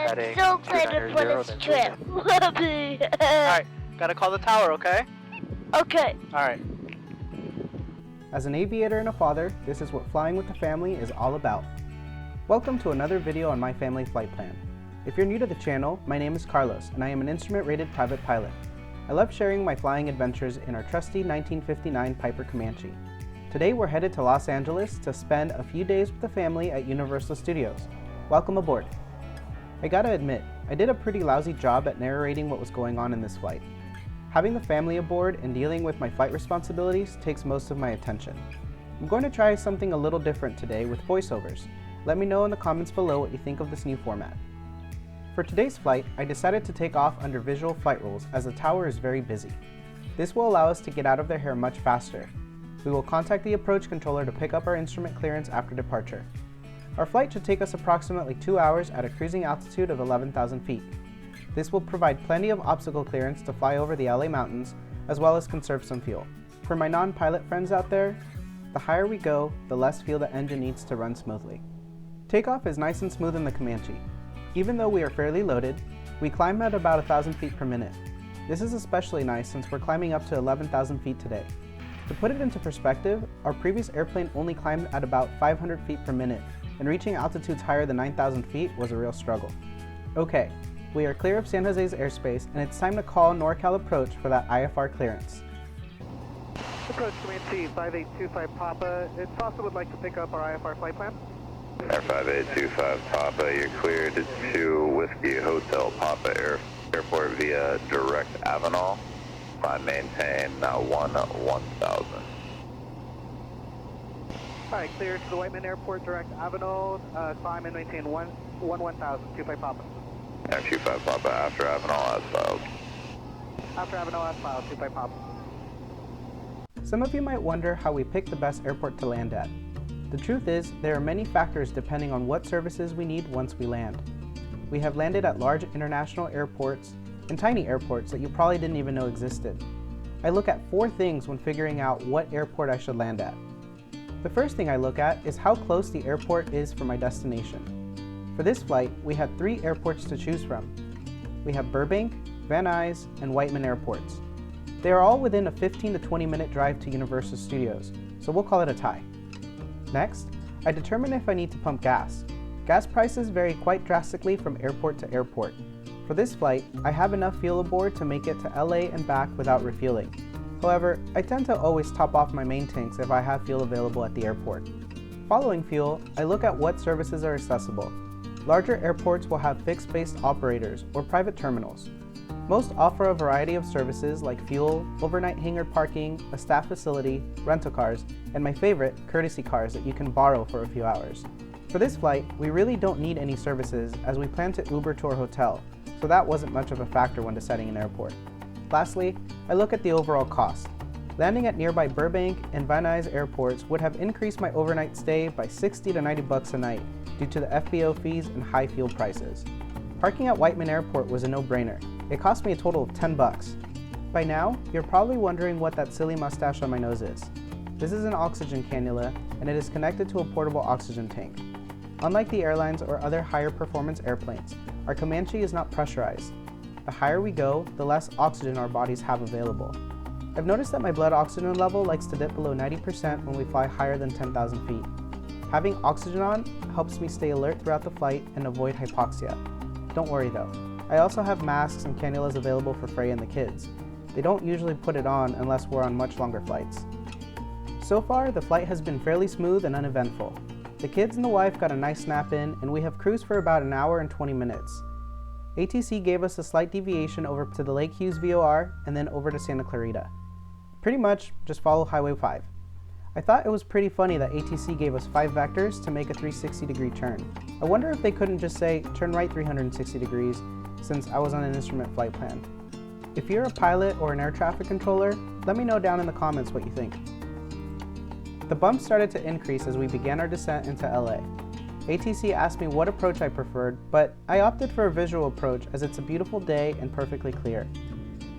I'm so excited for this trip. Alright, gotta call the tower, okay? Okay. Alright. As an aviator and a father, this is what flying with the family is all about. Welcome to another video on my family flight plan. If you're new to the channel, my name is Carlos and I am an instrument-rated private pilot. I love sharing my flying adventures in our trusty 1959 Piper Comanche. Today we're headed to Los Angeles to spend a few days with the family at Universal Studios. Welcome aboard. I gotta admit, I did a pretty lousy job at narrating what was going on in this flight. Having the family aboard and dealing with my flight responsibilities takes most of my attention. I'm going to try something a little different today with voiceovers. Let me know in the comments below what you think of this new format. For today's flight, I decided to take off under visual flight rules as the tower is very busy. This will allow us to get out of their hair much faster. We will contact the approach controller to pick up our instrument clearance after departure. Our flight should take us approximately 2 hours at a cruising altitude of 11,000 feet. This will provide plenty of obstacle clearance to fly over the LA mountains, as well as conserve some fuel. For my non-pilot friends out there, the higher we go, the less fuel the engine needs to run smoothly. Takeoff is nice and smooth in the Comanche. Even though we are fairly loaded, we climb at about 1,000 feet per minute. This is especially nice since we're climbing up to 11,000 feet today. To put it into perspective, our previous airplane only climbed at about 500 feet per minute, and reaching altitudes higher than 9,000 feet was a real struggle. Okay, we are clear of San Jose's airspace, and it's time to call NorCal Approach for that IFR clearance. Approach Comanche 5825 Papa. It's also would like to pick up our IFR flight plan. Air 5825 Papa, you're cleared to Whiskey Hotel Papa Airport via direct Avenal. Climb maintain 1000. Alright, clear to the Whiteman Airport direct Avenal. Climb and maintain 1000. 25 Papa. Air 25 Papa after Avenal as filed. After Avenal as filed, 25 Papa. Some of you might wonder how we pick the best airport to land at. The truth is, there are many factors depending on what services we need once we land. We have landed at large international airports and tiny airports that you probably didn't even know existed. I look at 4 things when figuring out what airport I should land at. The first thing I look at is how close the airport is from my destination. For this flight, we had 3 airports to choose from. We have Burbank, Van Nuys, and Whiteman airports. They are all within a 15 to 20 minute drive to Universal Studios, so we'll call it a tie. Next, I determine if I need to pump gas. Gas prices vary quite drastically from airport to airport. For this flight, I have enough fuel aboard to make it to LA and back without refueling. However, I tend to always top off my main tanks if I have fuel available at the airport. Following fuel, I look at what services are accessible. Larger airports will have fixed-based operators or private terminals. Most offer a variety of services like fuel, overnight hangar parking, a staff facility, rental cars, and my favorite, courtesy cars that you can borrow for a few hours. For this flight, we really don't need any services as we plan to Uber to our hotel, so that wasn't much of a factor when deciding an airport. Lastly, I look at the overall cost. Landing at nearby Burbank and Van Nuys airports would have increased my overnight stay by $60 to $90 a night due to the FBO fees and high fuel prices. Parking at Whiteman Airport was a no-brainer. It cost me a total of $10. By now, you're probably wondering what that silly mustache on my nose is. This is an oxygen cannula, and it is connected to a portable oxygen tank. Unlike the airlines or other higher performance airplanes, our Comanche is not pressurized. The higher we go, the less oxygen our bodies have available. I've noticed that my blood oxygen level likes to dip below 90% when we fly higher than 10,000 feet. Having oxygen on helps me stay alert throughout the flight and avoid hypoxia. Don't worry though. I also have masks and cannulas available for Frey and the kids. They don't usually put it on unless we're on much longer flights. So far, the flight has been fairly smooth and uneventful. The kids and the wife got a nice nap in, and we have cruised for about an hour and 20 minutes. ATC gave us a slight deviation over to the Lake Hughes VOR and then over to Santa Clarita. Pretty much just follow Highway 5. I thought it was pretty funny that ATC gave us 5 vectors to make a 360-degree turn. I wonder if they couldn't just say, turn right 360 degrees, since I was on an instrument flight plan. If you're a pilot or an air traffic controller, let me know down in the comments what you think. The bumps started to increase as we began our descent into LA. ATC asked me what approach I preferred, but I opted for a visual approach as it's a beautiful day and perfectly clear.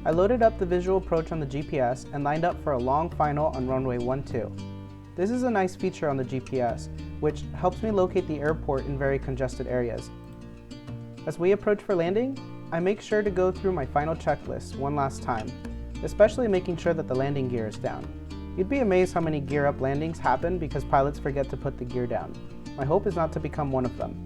I loaded up the visual approach on the GPS and lined up for a long final on runway 12. This is a nice feature on the GPS, which helps me locate the airport in very congested areas. As we approach for landing, I make sure to go through my final checklist one last time, especially making sure that the landing gear is down. You'd be amazed how many gear up landings happen because pilots forget to put the gear down. My hope is not to become one of them.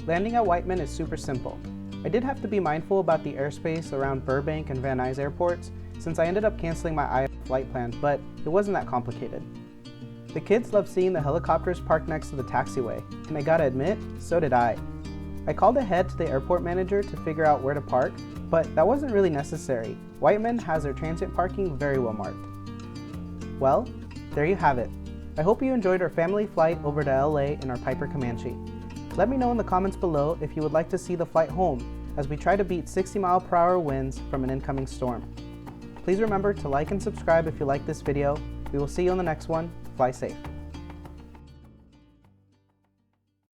Landing at Whiteman is super simple. I did have to be mindful about the airspace around Burbank and Van Nuys airports since I ended up canceling my IF flight plan, but it wasn't that complicated. The kids loved seeing the helicopters parked next to the taxiway, and I gotta admit, so did I. I called ahead to the airport manager to figure out where to park, but that wasn't really necessary. Whiteman has their transient parking very well marked. Well, there you have it. I hope you enjoyed our family flight over to LA in our Piper Comanche. Let me know in the comments below if you would like to see the flight home as we try to beat 60-mile-per-hour winds from an incoming storm. Please remember to like and subscribe if you like this video. We will see you on the next one. Fly safe.